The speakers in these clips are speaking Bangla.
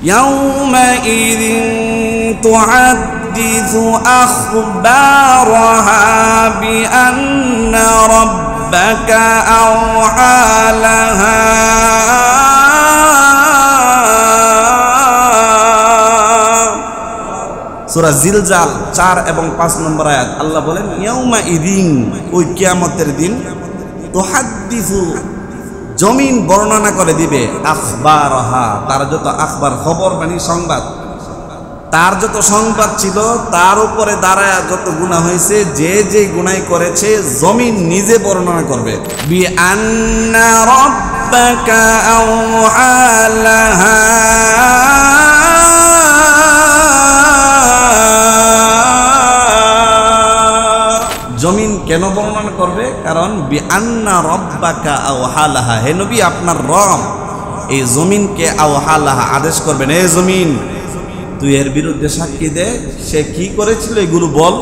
ইয়াউমাইযিন তুহাদ্দিসু আখবারাহা বিআন্না রাব্বাকা আওহা লাহা সূরা জিলজাল 4 এবং 5 নম্বর আয়াত। আল্লাহ বলেন ইয়াউমাইযিন, ওই কিয়ামতের দিন, তুহাদ্দিসু, জমিন বর্ণনা করে দিবে, আখবারহা, তার যত আখবার, খবর মানে সংবাদ, তার যত সংবাদ ছিল তার উপরে দাঁড়ায় যত গুনাহ হয়েছে, যে যে গুনাহ করেছে জমিন নিজে বর্ণনা করবে। বিআন্না রাব্বাকা আওহা লাহা, জমিন কেন বর্ণনা করবে? কারণ বিআন্না রাব্বাকা আওহা লাহা, হে নবী আপনার রব এই জমিনকে আওহা লাহা, আদেশ করবেন, হে জমিন তুই এর বিরুদ্ধে সাক্ষী দে, সে কি করেছিল এগুলো বল।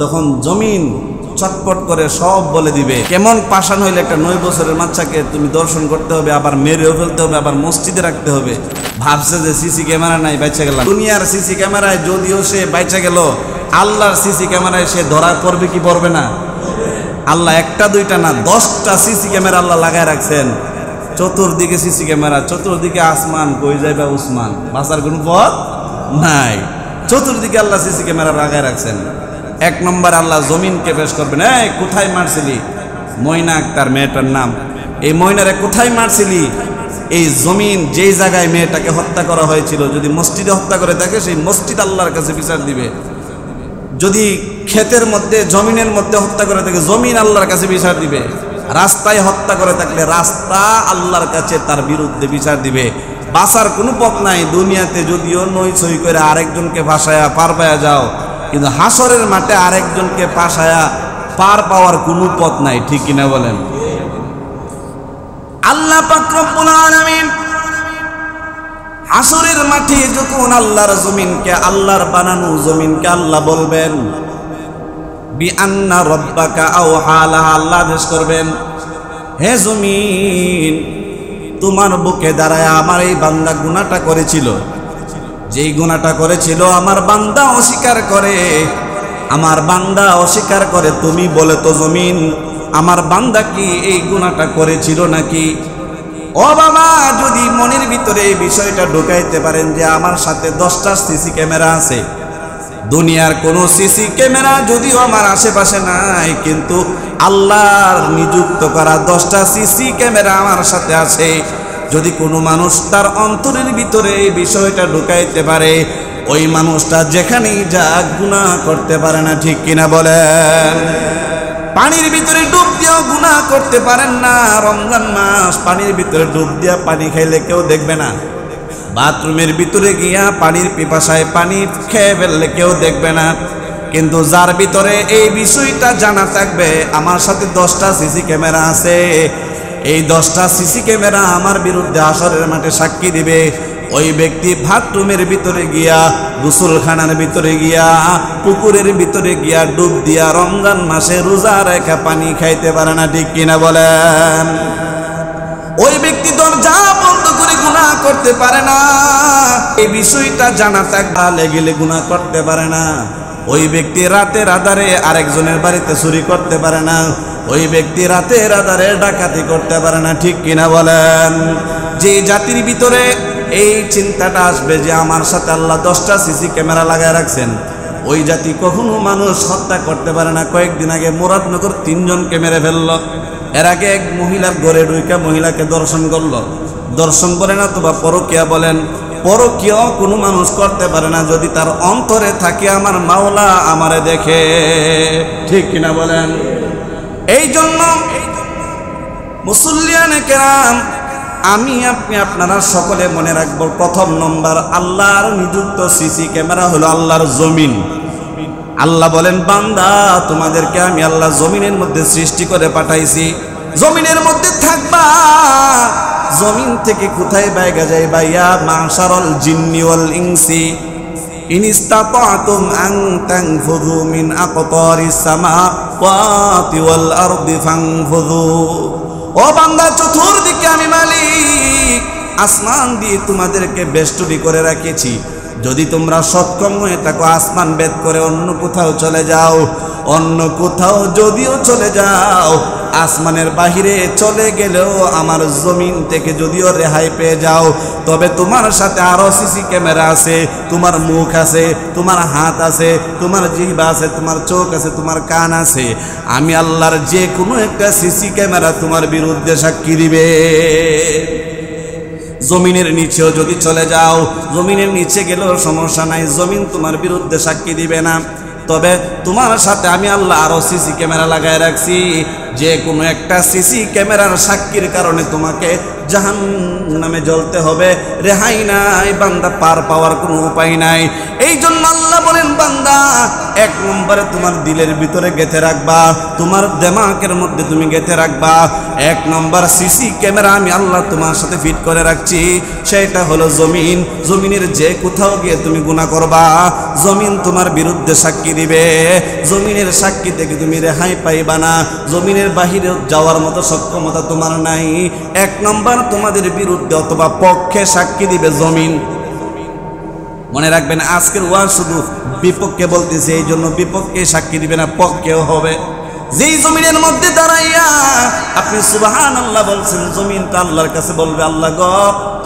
তখন জমিন চটপট করে সব বলে দিবে। কেমন পাষাণ হইলে একটা 9 বছরের বাচ্চাকে তুমি দর্শন করতে হবে, আবার মেরেও ফেলতে হবে, আবার মসজিদে রাখতে হবে। ভাবছে যে সিসি ক্যামেরা নাই, বাইচা গেল। দুনিয়ার সিসি ক্যামেরায় যদিও সে বাইচা গেল, আল্লাহর সিসি ক্যামেরায় সে ধরা পড়বে কি পড়বে না? আল্লাহ একটা দুইটা না 10টা সিসি ক্যামেরা আল্লাহ লাগায় রাখছেন। চতুর্দিকে সিসি ক্যামেরা, চতুর্দিকে আসমান, কই যাইবা উসমান, বাঁচার কোনো পথ নাই। চতুর্দিকে আল্লাহ সিসি ক্যামেরা লাগায় রাখছেন। 1 নম্বর আল্লাহ জমিনকে পেশ করবেন, এই কোথায় মারছিলি? ময়না আক্তার মেয়েটার নাম। এই ময়নারে কোথায় মারছিলি? এই জমিন যেই জায়গায় মেয়েটাকে হত্যা করা হয়েছিল, যদি মসজিদে হত্যা করে থাকে সেই মসজিদ আল্লাহর কাছে বিচার দিবে। যদি ক্ষেতের মধ্যে, জমিনের মধ্যে হত্যা করে থাকে, জমিন আল্লাহর কাছে বিচার দিবে। রাস্তায় হত্যা করে থাকলে রাস্তা আল্লাহর কাছে তার বিরুদ্ধে বিচার দিবে। বাঁচার কোনো পথ নাই। দুনিয়াতে যদিও নই সই করে আরেকজনকে ফাঁসায়া পার পায়া যাও, কিন্তু হাসরের মাঠে আরেকজনকে ফাঁসায়া পার পাওয়ার কোনো পথ নাই, ঠিক কিনা বলেন? আল্লাহ পাক রব্বুল আলামিন হাসরের মাঠে যখন আল্লাহর জমিনকে, আল্লাহর বানানো জমিনকে আল্লাহ বলবেন বিআন্না রাব্বাকা আওহা লাহা, আল্লাহ আদেশ করবেন, হে জমিন তোমার বুকে দাঁড়ায় আমার এই বান্দা গুনাহটা করেছিল, যেই গুনাহটা করেছিল আমার বান্দা অস্বীকার করে, আমার বান্দা অস্বীকার করে, তুমি বলে তো জমিন আমার বান্দা কি এই গুনাহটা করেছিল নাকি? ও বাবা, যদি মনের ভিতরে এই বিষয়টা ঢুকাইতে পারেন যে আমার সাথে 10টা সিসি ক্যামেরা আছে, দুনিয়ার কোনো সিসি ক্যামেরা যদিও আমার আশেপাশে নাই, কিন্তু আল্লাহর নিযুক্ত করা 10টা সিসি ক্যামেরা আমার সাথে আছে। যদি কোনো মানুষ তার অন্তরের ভিতরে এই বিষয়টা ঢুকাইতে পারে, ওই মানুষটা যেখানেই যাক গুনাহ করতে পারে না, ঠিক কিনা বলেন? পানির ভিতরে ডুব দিয়েও গুনাহ করতে পারেন না। রমজান মাস, পানির ভিতরে ডুব দিয়া পানি খাইলে কেউ দেখবে না। বাথরুমের ভিতরে গিয়া পানির পিপাসায় পানি খেয়ে ফেললে কেউ দেখবে না। কিন্তু যার ভিতরে এই বিষয়টা জানা থাকবে, আমার সাথে 10টা সিসি ক্যামেরা আছে, এই 10টা সিসি ক্যামেরা আমার বিরুদ্ধে হাসরের মাঠে সাক্ষী দিবে, ওই ব্যক্তি বাথরুমের ভিতরে গিয়া, গোসলখানার ভিতরে গিয়া, পুকুরের ভিতরে গিয়া ডুব দিয়া রমজান মাসে রোজা রেখা পানি খাইতে পারে না, ঠিক কিনা বলেন? ওই ব্যক্তি দরজা বন্ধ করে গুনাহ করতে পারে না। এই বিষয়টা জানা থাকলে গেলে গুনাহ করতে পারে না। ওই ব্যক্তি রাতের আধারে আরেকজনের বাড়িতে চুরি করতে পারে না। ওই ব্যক্তি রাতের আধারে ডাকাতি করতে পারে না, ঠিক কিনা বলেন? যে জাতির ভিতরে এই চিন্তাটা আসবে যে আমার সাথে আল্লাহ 10টা সিসি ক্যামেরা লাগায় রাখছেন, ওই জাতি কখনো মানুষ হত্যা করতে পারে না। কয়েকদিন আগে মুরাদনগর 3 জনকে মেরে ফেলল। এর আগে এক মহিলার ঘরে ঢুইকা মহিলাকে দর্শন করলো। দর্শন করে না তো বা পরকিয়া বলেন, পরকিয়াও কোনো মানুষ করতে পারে না যদি তার অন্তরে থাকে আমার মাওলা আমারে দেখে, ঠিক কিনা বলেন? এই জন্য মুসল্লিয়ানে কেরাম, আমি আপনি আপনারা সকলে মনে রাখবো, 1 নম্বর আল্লাহর নিযুক্ত সিসি ক্যামেরা হলো আল্লাহর জমিন। আল্লাহ বলেন, বান্দা তোমাদেরকে আমি আল্লাহ জমিনের মধ্যে সৃষ্টি করে পাঠাইছি, জমিনের মধ্যে থাকবা। জমিন থেকে কোথায় বাইগা যায় ভাইয়া? মাশারাল জিন্নি ওয়াল ইনসি ইন ইসতাতাতুম আন তানফুযু মিন আকতারিস সামাওয়াতি ওয়াল আরদি ফানফুযু। ও বান্দা, চতুর্দিকে আমি মালিক, আসমান দিয়ে তোমাদেরকে বেষ্টনী করে রেখেছি। যদি তোমরা সক্ষম হয়ে থাকো আসমান ভেদ করে অন্য কোথাও চলে যাও, অন্য কোথাও যদিও চলে যাও, আসমানের বাহিরে চলে গেলেও আমার জমিন থেকে যদিও রেহাই পেয়ে যাও, তবে তোমার সাথে আরো সিসি ক্যামেরা আছে, তোমার মুখ আছে, তোমার হাত আছে, তোমার জিহ্বা আছে, তোমার চোখ আছে, তোমার কান আছে। আমি আল্লাহর যে কোনো একটা সিসি ক্যামেরা তোমার বিরুদ্ধে সাক্ষী দিবে। জমিনের নিচেও যদি চলে যাও, জমিনের নিচে গেলেও সমস্যা নাই, জমিন তোমার বিরুদ্ধে সাক্ষী দিবে না। তবে তোমার সাথে আমি আল্লাহ আরো সিসি ক্যামেরা লাগায় রাখছি, যে কোনো একটা সিসি ক্যামেরার সাক্ষীর কারণে তোমাকে জাহান্নামে জ্বলতে হবে, রেহাই নাই বান্দা, পার পাওয়ার কোনো উপায় নাই। এই জন্য আল্লাহ বলেন বান্দা, এক নম্বরে তোমার দিলের ভিতরে গেঁথে রাখবা, তোমার দিমাগের মধ্যে তুমি গেঁথে রাখবা, এক নম্বর সিসি ক্যামেরা আমি আল্লাহ তোমার সাথে ফিট করে রাখছি, সেটা হলো জমিন। জমিনের যে কোথাও গিয়ে তুমি গুনাহ করবা, জমিন তোমার বিরুদ্ধে সাক্ষী দিবে। জমিনের সাক্ষী থেকে তুমি রেহাই পাইবা না, জমিনের বাহিরে যাওয়ার মতো সক্ষমতা তোমার নাই। এক নম্বর তোমাদের বিরুদ্ধে অথবা পক্ষে সাক্ষী দিবে জমিন। মনে রাখবেন, আজকের ওয়াজ শুধু বিপক্ষে বলতেছে, এই জন্য বিপক্ষে সাক্ষী দিবে না, পক্ষেও হবে। যেই জমিনের মধ্যে দাঁড়াইয়া আপনি সুবহানাল্লাহ বলছেন, জমিনটা আল্লাহর কাছে বলবে, আল্লাহ গো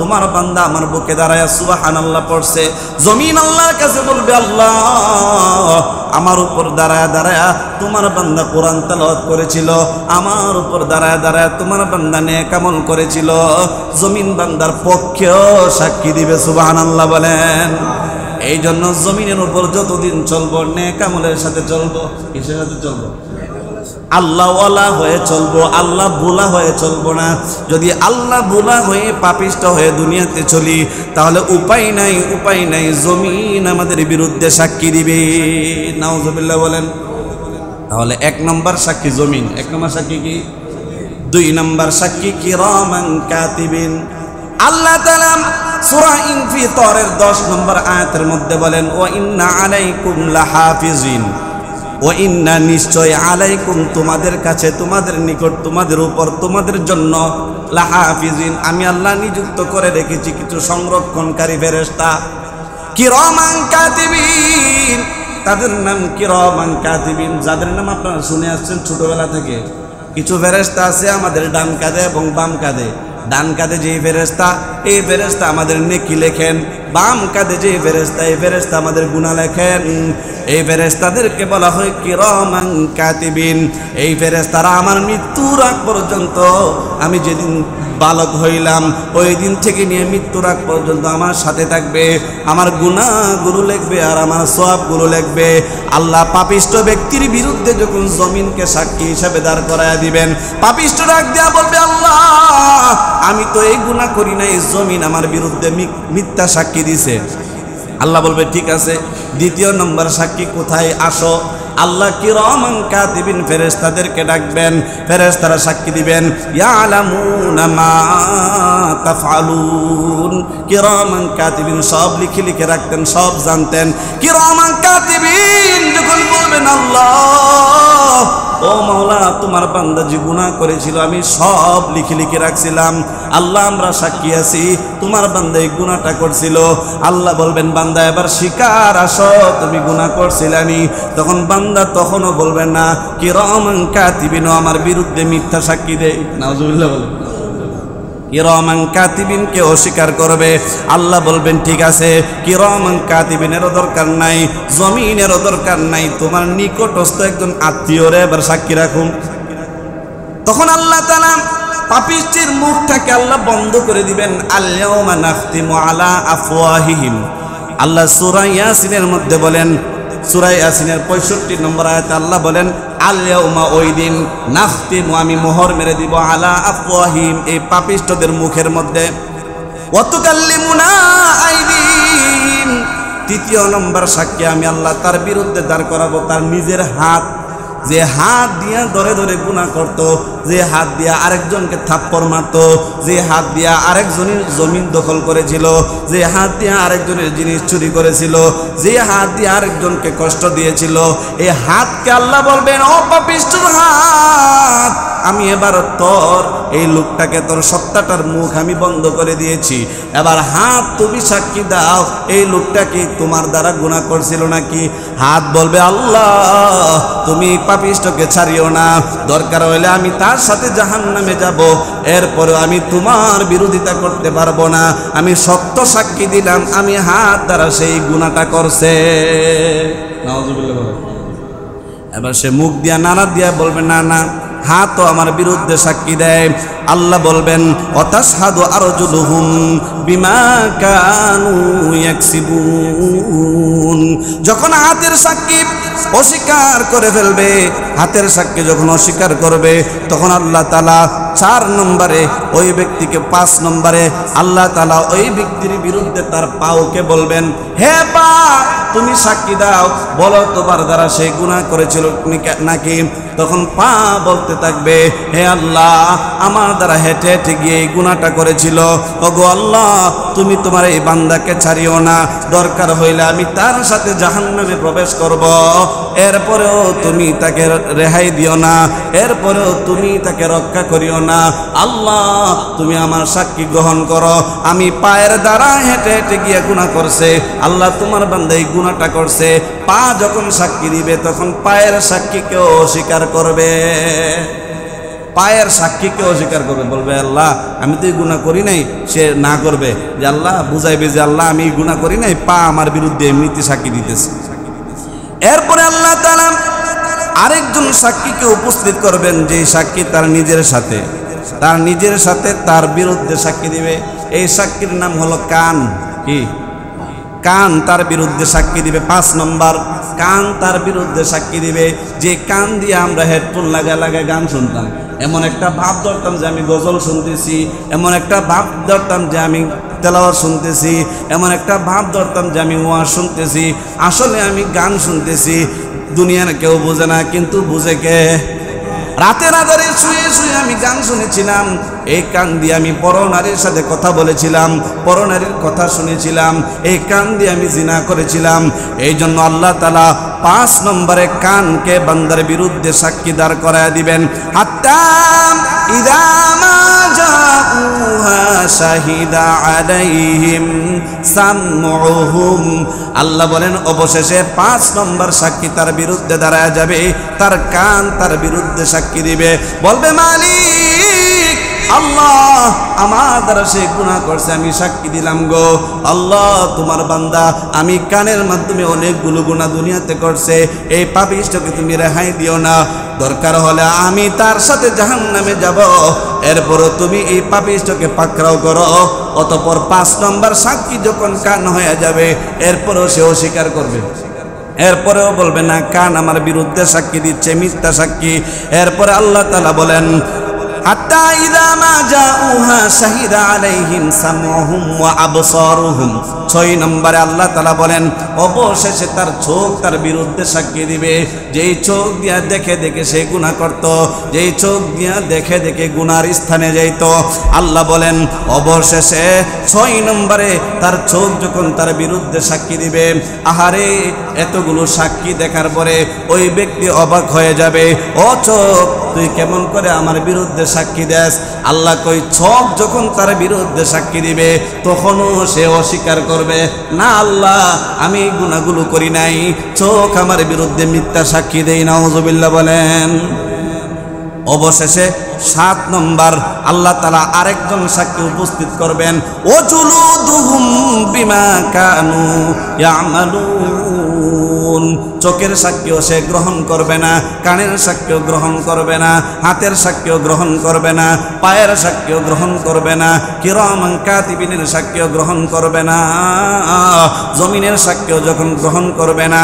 তোমার বান্দা আমার বুকে দাঁড়াইয়া সুবহানাল্লাহ পড়ছে। জমিন আল্লাহর কাছে বলবে, আল্লাহ আমার উপর দাঁড়ায়া দাঁড়ায়া তোমার বান্দা কোরআন তেলাওয়াত করেছিল, আমার উপর দাঁড়ায়া দাঁড়ায়া তোমার বান্দা নেক আমল করেছিল। জমিন বান্দার পক্ষেও সাক্ষী দিবে, সুবহানাল্লাহ বলেন। এই জন্য জমিনের উপর যতদিন চলবো নেক আমলের সাথে চলবো। কিসের সাথে চলবো? আল্লাহ ওয়ালা হয়ে চলবো, আল্লাহ বোলা হয়ে চলবো না। যদি আল্লাহ বোলা হয়ে পাপিষ্ট হয়ে দুনিয়াতে চলি, তাহলে উপায় নাই, উপায় নাই, জমিন আমাদের বিরুদ্ধে সাক্ষী দিবে। নাউজুবিল্লাহ বলেন। তাহলে এক নম্বর সাক্ষী জমিন। এক নম্বর সাক্ষী কি? দুই নম্বর সাক্ষী কিরামান কাতিবিন। আল্লাহ তাআলা সূরা ইনফিতরের 10 নম্বর আয়াতের মধ্যে বলেন, ওয়া ইন্না আলাইকুম লাহাফিজিন, ও ইন্না নিশ্চয় আলাইকুম তোমাদের কাছে, তোমাদের নিকট, তোমাদের উপর, তোমাদের জন্য লাহাফিজিন আমি আল্লাহ নিযুক্ত করে রেখেছি কিছু সংরক্ষণকারী ফেরেশতা। কিরামান কাতিবিন, তাদের নাম কিরামান কাতিবিন, যাদের নাম আপনারা শুনে আসছেন ছোটবেলা থেকে। কিছু ফেরেশতা আছে আমাদের ডান কাঁধে এবং বাম কাঁধে। ডান কাঁধে যে ফেরেশতা, এই ফেরেশতা আমাদের নেকি লেখেন। বাম কাঁধে যে ফেরেশতা, এই ফেরেশতা আমাদের গুনাহ লেখেন। এই ফেরেশতাদেরকে বলা হয় কিরামান কাতিবিন। এই ফেরেশতারা আমার মৃত্যুর আগ পর্যন্ত, আমি যেদিন বালক হইলাম ওই দিন থেকে নিয়ে মৃত্যুর আগ পর্যন্ত আমার সাথে থাকবে, আমার গুনাহগুলো লিখবে আর আমার সওয়াবগুলো লিখবে। আল্লাহ পাপিষ্ট ব্যক্তির বিরুদ্ধে যখন জমিনকে সাক্ষী হিসাবে দাঁড় করায়া দিবেন, পাপিষ্ট ডাক দেয়া বলবে, আল্লাহ আমি তো এই গুনাহ করি নাই, জমিন আমার বিরুদ্ধে মিথ্যা সাক্ষী দিছে। আল্লাহ বলবে ঠিক আছে, দ্বিতীয় নম্বর সাক্ষী কোথায়, আসো। আল্লাহ কিরামান কাতিবিন ফেরেশতাদেরকে ডাকবেন, ফেরেশতারা সাক্ষী দিবেন, ইয়ালামুনা মা তাফআলুন। কিরামান কাতিবিন সব লিখে লিখে রাখতেন, সব জানতেন। কিরামান কাতিবিন যখন বলবেন, আল্লাহ ও মাওলা তোমার বান্দা যে গুনাহ করেছিল আমি সব লিখে লিখে রাখছিলাম, আল্লাহ আমরা সাক্ষী আছি তোমার বান্দা এই গুনাহটা করছিল। আল্লাহ বলবেন, বান্দা এবার স্বীকার, আসো তুমি গুনাহ করছিলানি। তখন বান্দা তখনও বলবেন না, কিরামান কাতিবিন আমার বিরুদ্ধে মিথ্যা সাক্ষী দেয়। নাউজুবিল্লাহ বলেন। কিরামান কাতিবিনকে অস্বীকার করবে। আল্লাহ বলবেন ঠিক আছে, কিরামান কাতিবিনেরও দরকার নাই, জমিনেরও দরকার নাই, তোমার নিকটস্থ একজন আত্মীয়রে এবার সাক্ষী রাখুন। তখন আল্লাহ তাআলা পাপিষ্ঠির মুখটাকে আল্লাহ বন্ধ করে দিবেন। আল-ইয়াওমা নাখতিমু আলা আফওয়াহিহিম। আল্লাহ সূরা ইয়াসিনের মধ্যে বলেন, সূরা ইয়াসিনের 65 নম্বর আয়াতে আল্লাহ বলেন, আল-ইয়াওমা ওই দিন, নাখতিমু আমি মোহর মেরে দিব, আলা আফওয়াহিম এই পাপিষ্ঠদের মুখের মধ্যে, ওয়া তুকাল্লিমুনা আইদিহিম। তৃতীয় নম্বর সাক্ষী আমি আল্লাহ তার বিরুদ্ধে দাঁড় করাবো তার নিজের হাত। যে হাত দিয়া ধরে ধরে গুনাহ করত, যে হাত দিয়া আরেকজনকে থাপ্পড় মারত, যে হাত দিয়া আরেকজনের জমিন দখল করেছিল, যে হাত দিয়া আরেকজনের জিনিস চুরি করেছিল, যে হাত দিয়ে আরেকজনকে কষ্ট দিয়েছিল, এই হাতকে আল্লাহ বলবেন, ও পাপিষ্ঠর হাত, আমি এবার তোর এই লোকটাকে তোর সত্তাটার মুখ আমি বন্ধ করে দিয়েছি, এবার হাত তুমি সাক্ষী দাও এই লোকটা কি তোমার দ্বারা গুনাহ করছিল নাকি? হাত বলবে আল্লাহ তুমি পাপিষ্ঠকে ছাড়িও না, দরকার হলে আমি তার সাথে জাহান্নামে যাব, এরপরে আমি তোমার বিরোধিতা করতে পারবো না, আমি সত্য সাক্ষী দিলাম আমি হাত দ্বারা সেই গুনাহটা করছে। নাউজুবিল্লাহ বলে। এবার সে মুখ দিয়া নানা দিয়া বলবে না না, হাতও আমার বিরুদ্ধে সাক্ষী দেয়। আল্লাহ বলবেন অতাশহাদু আরজুলুহুম বিমা কানু ইয়াকসিবুন। যখন হাতের সাক্ষী অস্বীকার করে ফেলবে, হাতের সাক্ষী যখন অস্বীকার করবে, তখন আল্লাহ তাআলা 4 নম্বরে ওই ব্যক্তিকে, 5 নম্বরে আল্লাহ তাআলা ওই ব্যক্তির বিরুদ্ধে তার পাওকে বলবেন হে পা তুমি সাক্ষী দাও, বলো তোমার দ্বারা সে গুনাহ করেছিল নাকি? তখন পা বলতে থাকবে হে আল্লাহ আমার দ্বারা হেঁটে হেঁটে গিয়ে এই গুনাহটা করেছিল, ওগো আল্লাহ তুমি তোমার এই বান্দাকে ছাড়িও না, দরকার হইলে আমি তার সাথে জাহান্নামে প্রবেশ করব, এরপরেও তুমি তাকে রেহাই দিও না, এরপরেও তুমি তাকে রক্ষা করিও না। আল্লাহ তুমি আমার সাক্ষী গ্রহণ করো, আমি পায়ের দ্বারা হেঁটে হেঁটে গিয়ে গুনাহ করছে, আল্লাহ তোমার বান্দা এই গুনাহটা করছে। পা যখন সাক্ষী দিবে তখন পায়ের সাক্ষীকেও অস্বীকার করবে, পায়ের সাক্ষীকে অস্বীকার করবে, বলবে আল্লাহ আমি তো এই গুনাহ করি নাই। সে না করবে যে আল্লাহ বুঝাইবে যে আল্লাহ আমি এই গুনাহ করি নাই, পা আমার বিরুদ্ধে এমনিতে সাক্ষী দিতেছে। এরপরে আল্লাহ তাআলা আরেকজন সাক্ষীকে উপস্থিত করবেন, যে সাক্ষী তার নিজের সাথে তার বিরুদ্ধে সাক্ষী দিবে। এই সাক্ষীর নাম হলো কান। কি? কান তার বিরুদ্ধে সাক্ষী দিবে। 5 নম্বর, কান তার বিরুদ্ধে সাক্ষী দিবে। যে কান দিয়ে আমরা হেডফোন লাগায় গান শুনতাম, এমন একটা ভাব ধরতাম যে আমি গজল শুনতেছি, এমন একটা ভাব ধরতাম যে আমি তেলাওয়াত শুনতেছি, এমন একটা ভাব ধরতাম যে আমি ওয়াজ শুনতেছি, আসলে আমি গান শুনতেছি। দুনিয়ার কেউ বোঝে না, কিন্তু বুঝে কে? রাতের আধারে শুয়ে শুয়ে আমি গান শুনেছিলাম, এই কান দিয়ে আমি পরনারীর সাথে কথা বলেছিলাম, পরনারীর কথা শুনেছিলাম, এই কান দিয়ে আমি জিনা করেছিলাম। এই জন্য আল্লাহ তাআলা 5 নম্বরে কানকে বান্দার বিরুদ্ধে সাক্ষী দাঁড় করায় দিবেন। হাত্তা ইযা মা জাউহা শাহিদা আলাইহিম সামউহুম। আল্লাহ বলেন অবশেষে 5 নম্বর সাক্ষী তার বিরুদ্ধে দাঁড়ায় যাবে, তার কান তার বিরুদ্ধে সাক্ষী দিবে, বলবে মালিক আল্লাহ আমার দ্বারা সে গুনাহ করছে, আমি সাক্ষী দিলাম গো আল্লাহ তোমার বান্দা আমি কানের মাধ্যমে অনেকগুলো গুনাহ দুনিয়াতে করছে, এই পাপিষ্ঠকে তুমি রেহাই দিও না, দরকার হলে আমি তার সাথে জাহান্নামে যাব, এরপরও তুমি এই পাপিষ্ঠকে পাকড়াও করো। অতঃপর 5 নম্বর সাক্ষী যখন কান হয়ে যাবে, এরপরও সে অস্বীকার করবে, এরপরেও বলবে না কান আমার বিরুদ্ধে সাক্ষী দিচ্ছে, মিথ্যা সাক্ষী। এরপরে আল্লাহ তাআলা বলেন হাত্তা ইযা মা জাউহা শাহিদা আলাইহিম সামউহুম ওয়া আবসারুহুম। 6 নম্বরে আল্লাহ তাআলা বলেন অবশেষে তার চোখ তার বিরুদ্ধে সাক্ষী দিবে, যেই চোখ দিয়া দেখে দেখে সে গুনাহ করত, যেই চোখ দিয়া দেখে দেখে গুনার স্থানে যাইত। আল্লাহ বলেন অবশেষে 6 নম্বরে তার চোখ যখন তার বিরুদ্ধে সাক্ষী দিবে, আহারে এতগুলো সাক্ষী দেখার পরে ওই ব্যক্তি অবাক হয়ে যাবে, ও চোখ তুই কেমন করে আমার বিরুদ্ধে সাক্ষী দেস? আল্লাহ কই চোখ যখন তার বিরুদ্ধে সাক্ষী দিবে তখনও সে অস্বীকার করবে, না আল্লাহ আমি এই গুনাহগুলো করি নাই, চোখ আমার বিরুদ্ধে মিথ্যা সাক্ষী দেই। নাউজুবিল্লাহ বলেন। অবশেষে 7 নম্বর আল্লাহ তাআলা আরেকজন সাক্ষী উপস্থিত করবেন, ওজুলুদুহুম বিমা কানু ইয়ামালুন। চোখের সাক্ষীও সে গ্রহণ করবে না, কানের সাক্ষীও গ্রহণ করবে না, হাতের সাক্ষীও গ্রহণ করবে না, পায়ের সাক্ষীও গ্রহণ করবে না, কিরামান কাতিবিনের সাক্ষীও গ্রহণ করবে না, জমিনের সাক্ষীও যখন গ্রহণ করবে না,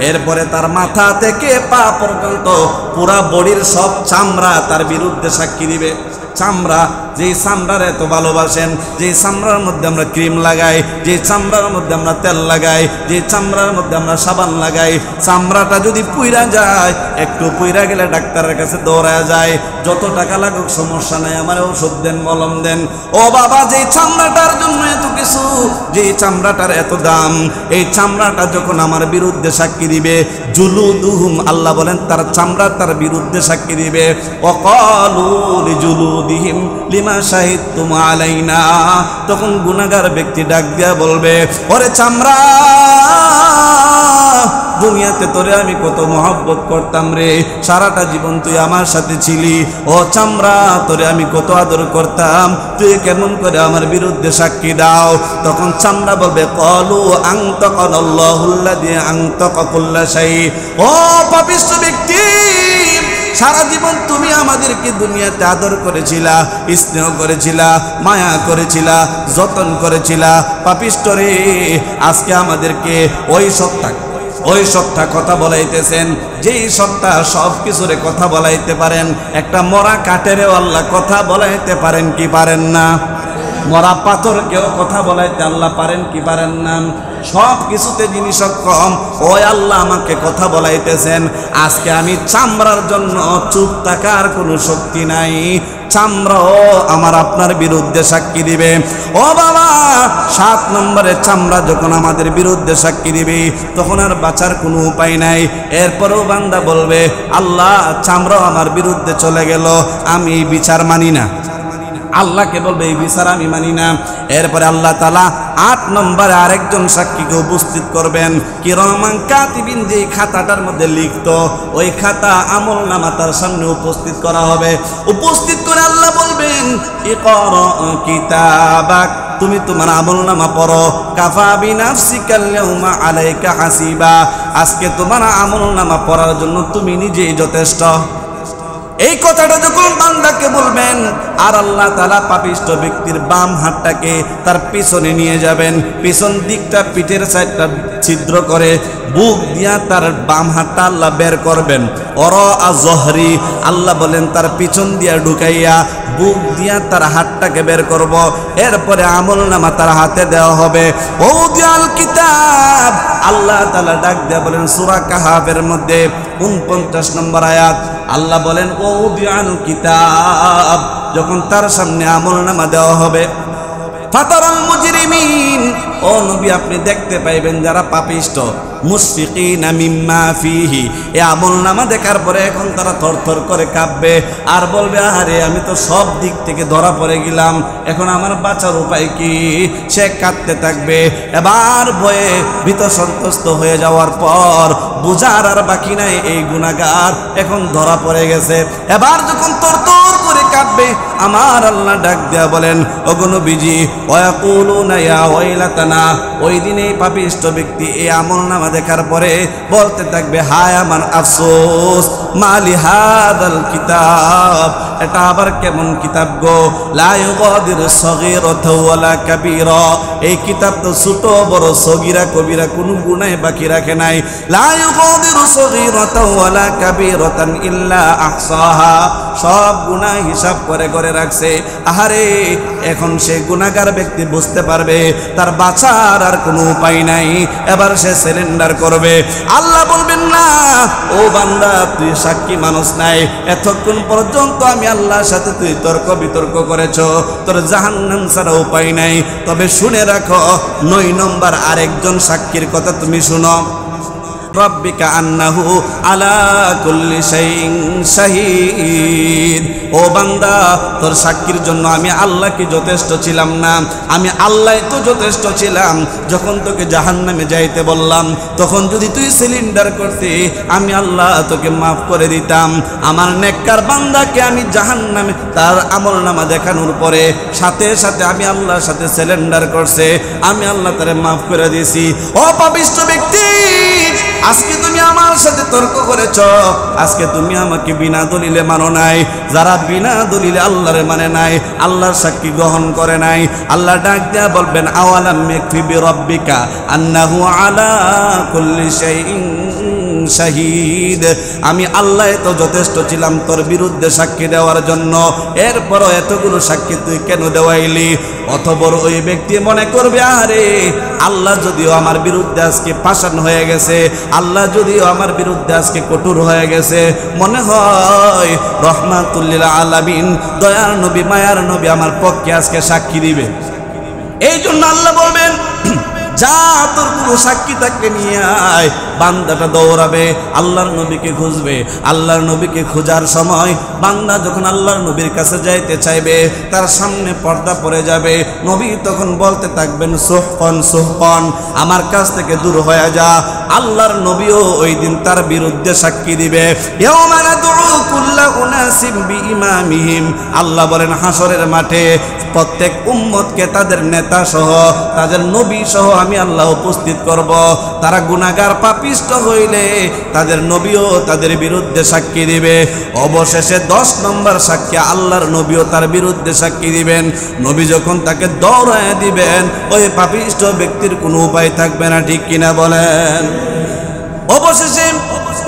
এরপরে তার মাথা থেকে পা পর্যন্ত পুরা বডির সব চামড়া তার বিরুদ্ধে সাক্ষী দিবে। চামড়া যেই চামড়ার এত ভালোবাসেন, যেই চামড়ার মধ্যে আমরা ক্রিম লাগাই, যেই চামড়ার মধ্যে আমরা তেল লাগাই, যেই চামড়ার মধ্যে আমরা সাবান লাগাই, চামড়াটা যদি পুইরা যায়, একটু পুইরা গেলে ডাক্তারের কাছে দৌড়ায় যায়, যত টাকা লাগুক সমস্যা নাই, আমার ওষুধ দেন, মলম দেন। ও বাবা, যেই চামড়াটার জন্য এত কিছু, যেই চামড়াটার এত দাম, এই চামড়াটা যখন আমার বিরুদ্ধে সাক্ষী দিবে, জুলুদুহুম, আল্লাহ বলেন তার চামড়া তার বিরুদ্ধে সাক্ষী দিবে। ওয়াকালু লিজুলুদিহিম লিমা শাহিদতুম আলাইনা, তখন গুনাহগার ব্যক্তি ডাক দিয়া বলবে, ওরে চামড়া, দুনিয়াতে তোরে আমি কত মহব্বত করতাম রে, সারাটা জীবন তুই আমার সাথে ছিলি। ও চামড়া, তোরে আমি কত আদর করতাম, তুই কেমন করে আমার বিরুদ্ধে সাক্ষী দাও? তখন চামড়া বলবে, ক্বালু আনতাকানাল্লাহুল্লাযী আনতাকা কুল্লা শাই। ও পাপিষ্ঠ ব্যক্তি, সারা জীবন তুমি আমাদেরকে দুনিয়াতে আদর করেছিলা, স্নেহ করেছিলা, মায়া করেছিলা, যতন করেছিলা। পাপিষ্ঠ রে, আজকে আমাদেরকে ওই সত্তা কথা বলাইতেছেন, যেই সত্তা সব কিছুরে কথা বলাইতে পারেন। একটা মরা কাঠেরেও আল্লাহ কথা বলাইতে পারেন কি পারেন না? মরা পাথরকেও কথা বলাইতে আল্লাহ পারেন কি পারেন না? সব কিছুতে যিনি সক্ষম, ওই আল্লাহ আমাকে কথা বলাইতেছেন। আজকে আমি চামড়ার জন্য চুপ থাকার কোনো শক্তি নাই, চামড়াও আমার আপনার বিরুদ্ধে সাক্ষী দিবে। ও বাবা, 7 নম্বরে চামড়া যখন আমাদের বিরুদ্ধে সাক্ষী দিবে, তখন আর বাঁচার কোনো উপায় নাই। এরপরেও বান্দা বলবে, আল্লাহ চামড়াও আমার বিরুদ্ধে চলে গেল, আমি এই বিচার মানি না। আল্লাহকে বলবে, এই বিচার আমি মানি না। এরপরে আল্লাহ তাআলা 8 নম্বরে আরেকজন সাক্ষীকে উপস্থিত করবেন, কিরামান কাতিবিন, যে খাতাটার মধ্যে লিখতো, ওই খাতা আমল নামা তার সামনে উপস্থিত করা হবে। উপস্থিত করে আল্লাহ বলবেন, ইকরা কিতাবাক, তুমি তোমার আমল নামা পড়ো। কাফা বিনাফসিকাল ইয়াউমা আলাইকা হাসিবা, আজকে তোমার আমল নামা পড়ার জন্য তুমি নিজেই যথেষ্ট। এই কথাটা যখন বান্দাকে বলবেন, আর আল্লাহ তাআলা পাপিষ্ঠ ব্যক্তির বাম হাতটাকে তার পিছনে নিয়ে যাবেন, পিছন দিকটা পিঠের সাইডটা ছিদ্র করে বুক দিয়া তার বাম হাতটা আল্লাহ বের করবেন। ওরা জহরি, আল্লাহ বলেন তার পিছন দিয়া ঢুকাইয়া বুক দিয়া তার হাতটাকে বের করব। এরপরে আমল নামা তার হাতে দেওয়া হবে। ও দিয়াল কিতাব, আল্লাহ তাআলা ডাক দিয়া বলেন সূরা কাহাফের মধ্যে 49 নম্বর আয়াত, আল্লাহ বলেন ও দিয়াল কিতাব, যখন তার সামনে আমল নামা দেওয়া হবে, ফাতারাল মুজরিমিন, ও নবী আপনি দেখতে পাইবেন যারা পাপিষ্ঠ, মুশফিকিনা মিম্মা ফিহি, এই আমলনামা দেখার পরে এখন তারা থরথর করে কাঁপবে আর বলবে, আরে আমি তো সব দিক থেকে ধরা পড়ে গেলাম, এখন আমার বাঁচার উপায় কি? সে কাঁদতে থাকবে। এবার ভয়ে ভীত সন্ত্রস্ত হয়ে যাওয়ার পর বুঝার আর বাকি নাই এই গুনাহগার এখন ধরা পড়ে গেছে। এবার যখন তরতর করে কাঁদবে, আমার আল্লাহ ডাক দেয়া বলেন, ওগো নবীজি, ওয়াকুলুনা ইয়া ওয়াইলাতানা, ওই দিন এই পাপিষ্ঠ ব্যক্তি এই আমলনামা দেখার পরে বলতে থাকবে, হায় আমার আফসোস, মালি হাদাল কিতাব, এটা আবার কেমন কিতাব গো, লা ইউগাদিরু সগীরাতা ওয়ালা কাবীরা, এই কিতাব তো ছোট বড় সগীরা কবিরা কোনো গুনাহ বাকি রাখে নাই। লা ইউগাদিরু সগীরাতা ওয়ালা কাবীরাতান ইল্লা আহসাহা, সব গুনাহ হিসাব করে করে রাখছে। আহারে, এখন সে গুনাহগার ব্যক্তি বুঝতে পারবে তার বাঁচার আর কোনো উপায় নাই, এবার সে সারেন্ডার করবে। আল্লাহ বলবেন, না ও বান্দা, তুই সাক্ষী মানুষ নাই, এতক্ষণ পর্যন্ত আমি আল্লাহর সাথে তুই তর্ক বিতর্ক করেছ, তোর জাহান্নাম ছাড়া উপায় নাই। তবে শুনে রাখো, 9 নম্বর আরেকজন সাক্ষীর কথা তুমি শুনো, রব্বিকা আন্নাহু আলা কুল্লি শাইইন শাহীদ, ও বান্দা তোর সাক্ষীর জন্য আমি আল্লাহ কি যথেষ্ট ছিলাম না? আমি আল্লাহ তো যথেষ্ট ছিলাম। যখন তোকে জাহান্নামে যাইতে বললাম, তখন যদি তুই সিলিন্ডার করতে, আমি আল্লাহ তোকে মাফ করে দিতাম। আমার নেককার বান্দাকে আমি জাহান্নামে তার আমলনামা দেখানোর পরে সাথে সাথে আমি আল্লাহর সাথে সিলিন্ডার করছে, আমি আল্লাহ তারে মাফ করে দিয়েছি। ও পাপিষ্ঠ ব্যক্তি, আজকে তুমি আমার সাথে তর্ক করেছ, আজকে তুমি আমাকে বিনা দলিলে মানো নাই। যারা বিনা দলিলে আল্লাহরে মানে নাই, আল্লাহর সাক্ষী গ্রহণ করে নাই, আল্লাহ ডাক দেয়া বলবেন, আওয়ালাম ইয়াকফি বিরাব্বিকা আন্নাহু আলা কুল্লি শাইইন শাহীদ, আমি আল্লাহ তো যথেষ্ট ছিলাম তোর বিরুদ্ধে সাক্ষী দেওয়ার জন্য, এরপরও এতগুলো সাক্ষী তুই কেন দেওয়াইলি? অতঃপর ওই ব্যক্তি মনে করবে, আরে আল্লাহ যদিও আমার বিরুদ্ধে আজকে পাষাণ হয়ে গেছে, আল্লাহ যদিও আমার বিরুদ্ধে আজকে কঠোর হয়ে গেছে, মনে হয় রহমাতুল্লিল আলামিন দয়ার নবী মায়ার নবী আমার পক্ষে আজকে সাক্ষী দিবে। এই জন্য আল্লাহ বলবেন, যা তোর কোনো সাক্ষী থাকলে নিয়ে আয়। বান্দাটা দৌড়াবে, আল্লাহর নবীকে খুঁজবে। আল্লাহর নবীকে খোঁজার সময় বান্দা যখন আল্লাহর নবীর কাছে যাইতে চাইবে, তার সামনে পর্দা পড়ে যাবে। নবী তখন বলতে থাকবেন, সুহকন সুহকন, আমার কাছ থেকে দূর হয়ে যা। আল্লাহর নবীও ওই দিন তার বিরুদ্ধে সাক্ষী দিবে। ইয়াউমা নাদউ কুল্লা উনাসিম বিইমামিহিম, আল্লাহ বলেন হাসরের মাঠে প্রত্যেক উম্মতকে তাদের নেতা সহ তাদের নবী সহ আমি আল্লাহ উপস্থিত করব। তারা গুনাহগার পাপিষ্ট হইলে তাদের নবীও তাদের বিরুদ্ধে সাক্ষী দিবে। অবশেষে 10 নম্বর সাক্ষী আল্লাহর নবীও তার বিরুদ্ধে সাক্ষী দিবেন। নবী যখন তাকে দৌড়ায় দিবেন, ওই পাপিষ্ট ব্যক্তির কোনো উপায় থাকবে না, ঠিক কিনা বলেন? অবশেষে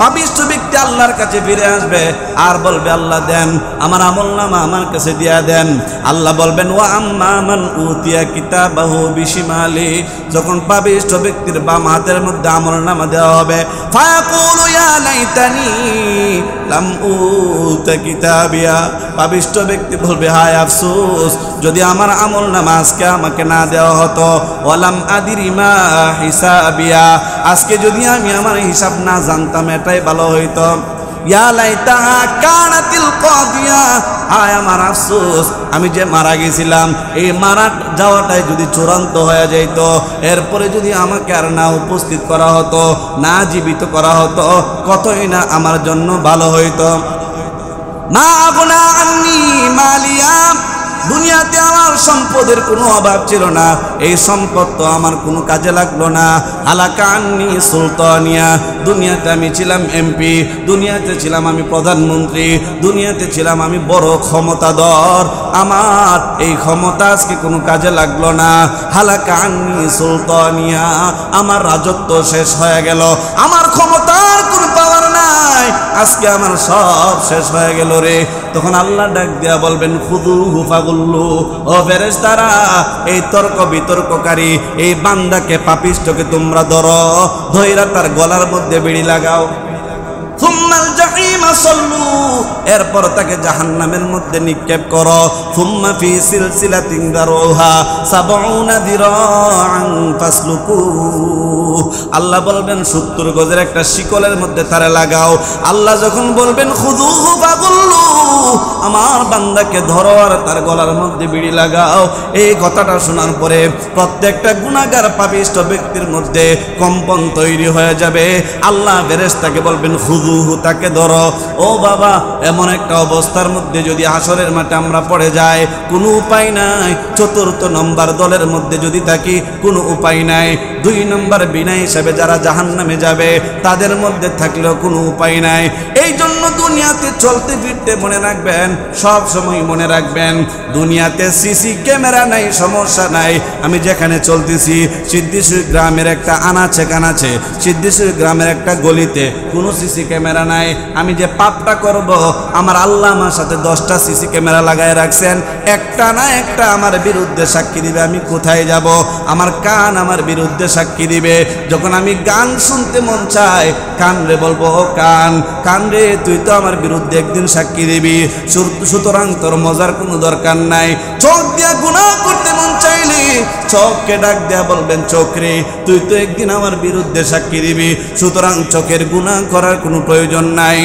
পাপিষ্ট ব্যক্তি আল্লাহর কাছে ফিরে আসবে আর বলবে, আল্লাহ দেন, আমার আমলনামা আমার কাছে দিয়া দেন। আল্লাহ বলবেন, ওয়া আম্মা মান উতিয়া কিতাবাহু বিশিমালি, যখন পাপিষ্ট ব্যক্তির বাম হাতের মধ্যে আমলনামা দেওয়া হবে, ফায়াকুলু ইয়া লাইতানি লাম উতা কিতাবিয়া, পাপিষ্ট ব্যক্তি বলবে, হায় আফসোস, যদি আমার আমলনামা আজকে আমাকে না দেওয়া হতো। ওয়ালাম আদিরি মা হিসাবিয়া, আজকে যদি আমি আমার হিসাব না জানতাম এটাই ভালো হইতো। ইয়া লাইতাহা কানাতিল কাদিয়া, হায় আমার আফসোস, আমি যে মারা গেছিলাম এই মারা যাওয়াটাই যদি চূড়ান্ত হয়ে যাইত, এরপরে যদি আমাকে আর না উপস্থিত করা হতো, না জীবিত করা হতো, কতই না আমার জন্য ভালো হইতো। মা আগুনা আন্নি মালিয়া, দুনিয়াতে আমার সম্পদের কোনো অভাব ছিল না, এই সম্পদ তো আমার কোনো কাজে লাগলো না। হালাকা আন্নি সুলতানিয়া, দুনিয়াতে আমি ছিলাম এমপি, দুনিয়াতে ছিলাম আমি প্রধানমন্ত্রী, দুনিয়াতে ছিলাম আমি বড় ক্ষমতাধর, আমার এই ক্ষমতা আজকে কোনো কাজে লাগলো না। হালাকা আন্নি সুলতানিয়া, আমার রাজত্ব শেষ হয়ে গেল, আমার ক্ষমতার কোনো পাওয়ার নাই, আজকে আমার সব শেষ হয়ে গেল রে। তখন আল্লাহ ডাক দিয়া বলবেন, খুদুহু ফাগুল্লু, ও ফেরেশতারা, এই তর্ক বিতর্ককারী এই বান্দাকে পাপিষ্টকে তোমরা ধরো, ধইরা তার গলার মধ্যে বিড়ি লাগাও। সুম্মাল জাহিমা সাল্লু, এরপর তাকে জাহান্নামের মধ্যে নিক্ষেপ করো। সুম্মা ফি সিলসিলাতিন দারুহা ৭০ যিরাআন ফাসলুকু, আল্লাহ বলবেন ৭০ গজের একটা শিকলের মধ্যে তারে লাগাও। আল্লাহ যখন বলবেন খুযুহু ফাগুল্লু, আমার বান্দাকে ধরো আর তার গলার মধ্যে বিড়ি লাগাও, এই কথাটা শোনার পরে প্রত্যেকটা গুনাহগার পাপিষ্ট ব্যক্তির মধ্যে কম্পন তৈরি হয়ে যাবে। আল্লাহ ফেরেশতাকে বলবেন, খুযুহু, তাকে ধরো। ও বাবা, এমন একটা অবস্থার মধ্যে যদি হাসরের মাঠে আমরা পড়ে যাই, কোনো উপায় নাই। ৪র্থ নম্বর দলের মধ্যে যদি থাকি, কোনো উপায় নাই। ২ নম্বর বিনা হিসাবে যারা জাহান্নামে যাবে, তাদের মধ্যে থাকলেও কোনো উপায় নাই। এই জন্য দুনিয়াতে চলতে ফিরতে মনে রাখবেন, সব সময় মনে রাখবেন, দুনিয়াতে সিসি ক্যামেরা নাই, সমস্যা নাই। আমি যেখানে চলতেছি সিদ্দিশুর গ্রামের একটা আনাচে কানাচে, সিদ্দিশুর গ্রামের একটা গলিতে কোনো সিসি ক্যামেরা নাই। আমি যে পাপটা করব, আমার আল্লাহ আমার সাথে 10টা সিসি ক্যামেরা লাগায় রাখছেন, একটা না একটা আমার বিরুদ্ধে সাক্ষী দিবে। আমি কোথায় যাব? আমার কান আমার বিরুদ্ধে সাক্ষী দিবে। যখন আমি গান শুনতে মন চায়, কান রে বলবো, ও কান, কান রে, তুই তো আমার বিরুদ্ধে একদিন সাক্ষী দিবি, সুতরাং তোর মজার কোনো দরকার নাই। চোখ দিয়া গুনাহ করতে মন চাইলে চোখকে ডাক দেয়া বলবেন, চোখ রে, তুই তো একদিন আমার বিরুদ্ধে সাক্ষী দিবি, সুতরাং চোখের গুনাহ করার কোনো প্রয়োজন নাই।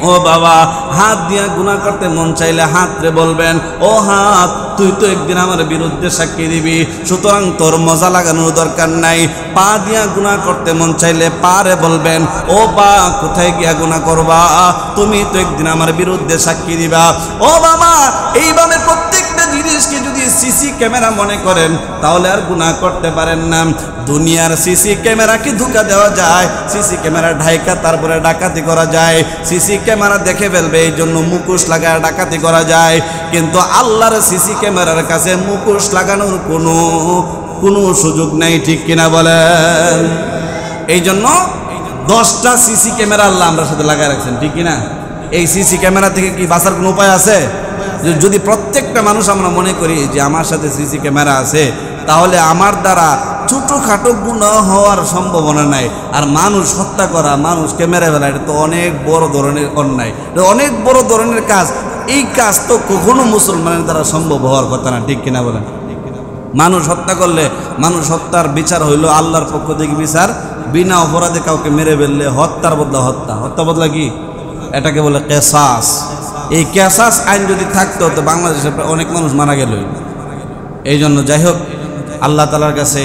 ও বাবা, হাত দিয়া গুনাহ করতে মন চাইলে হাত রে বলবেন, ও হাত, তুই তো একদিন আমার বিরুদ্ধে সাক্ষী দিবি, সুতরাং তোর মজা লাগানোর দরকার নাই। পা দিয়া গুনাহ করতে মন চাইলে পা রে বলবেন, ও পা, কোথায় গিয়া গুনাহ করবা, তুমি তো একদিন আমার বিরুদ্ধে সাক্ষী দিবা। ও বাবা, এইভাবে প্রত্যেকটা জিনিসকে যদি সিসি ক্যামেরা মনে করেন, তাহলে আর গুনাহ করতে পারেন না। দুনিয়ার সিসি ক্যামেরাকে ধোঁকা দেওয়া যায়, সিসি ক্যামেরা ঢাইকা তারপরে ডাকাতি করা যায়, সিসি ক্যামেরা দেখে ফেলবে এই জন্য মুখোশ লাগায় ডাকাতি করা যায়। কিন্তু আল্লাহর সিসি ক্যামেরার কাছে মুখোশ লাগানোর কোনো সুযোগ নেই, ঠিক কিনা বলেন? এই জন্য 10টা সিসি ক্যামেরা আল্লাহ আমরা সাথে লাগায় রাখছেন, ঠিক কিনা? এই সিসি ক্যামেরা থেকে কি বাঁচার কোনো উপায় আছে? যদি প্রত্যেকটা মানুষ আমরা মনে করি যে আমার সাথে সিসি ক্যামেরা আছে, তাহলে আমার দ্বারা ছোটোখাটো গুনাহ হওয়ার সম্ভাবনা নাই। আর মানুষ হত্যা করা, মানুষকে মেরে ফেলা, এটা তো অনেক বড় ধরনের অন্যায়, এটা অনেক বড় ধরনের কাজ। এই কাজ তো কখনো মুসলমানের দ্বারা সম্ভব হওয়ার কথা না, ঠিক কিনা বলেন? মানুষ হত্যা করলে মানুষ হত্যার বিচার হইল আল্লাহর পক্ষ থেকে বিচার। বিনা অপরাধে কাউকে মেরে ফেললে হত্যার বদলা হত্যা, হত্যা বদলা কি? এটাকে বলে কেসাস। এই কেসাস আইন যদি থাকতো তো বাংলাদেশে অনেক মানুষ মারা গেল। এই জন্য যাই হোক, আল্লাহ তাআলার কাছে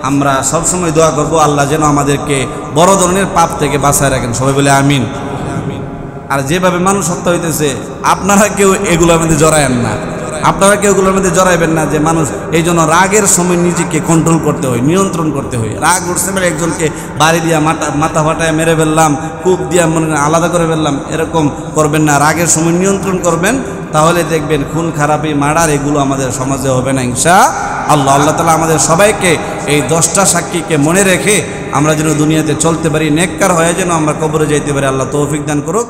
আমরা সবসময় দোয়া করব, আল্লাহ যেন আমাদেরকে বড় ধরনের পাপ থেকে বাঁচায় রাখেন। সবাই বলে আমিন। আর যেভাবে মানুষ হত্যা হইতেছে, আপনারা কেউ এগুলোর মধ্যে জড়ায়েন না, আপনারা কেউ এগুলোর মধ্যে জড়াইবেন না। যে মানুষ এই জন্য রাগের সময় নিজেকে কন্ট্রোল করতে হয়, নিয়ন্ত্রণ করতে হয়। রাগ উঠছে মানে একজনকে বাড়ি দিয়া মাথা ফাটায় মেরে ফেললাম, কূপ দিয়া মনে আলাদা করে ফেললাম, এরকম করবেন না। রাগের সময় নিয়ন্ত্রণ করবেন, তাহলে দেখবেন খুন খারাপি মার্ডার এগুলো আমাদের সমাজে হবে না ইনশাআল্লাহ। আল্লাহ তাআলা আমাদের সবাইকে এই 10টা সাক্ষীকে মনে রেখে আমরা যেন দুনিয়াতে চলতে পারি, নেককার হয়ে যেন আমরা কবরে যাইতে পারি, আল্লাহ তৌফিক দান করুক।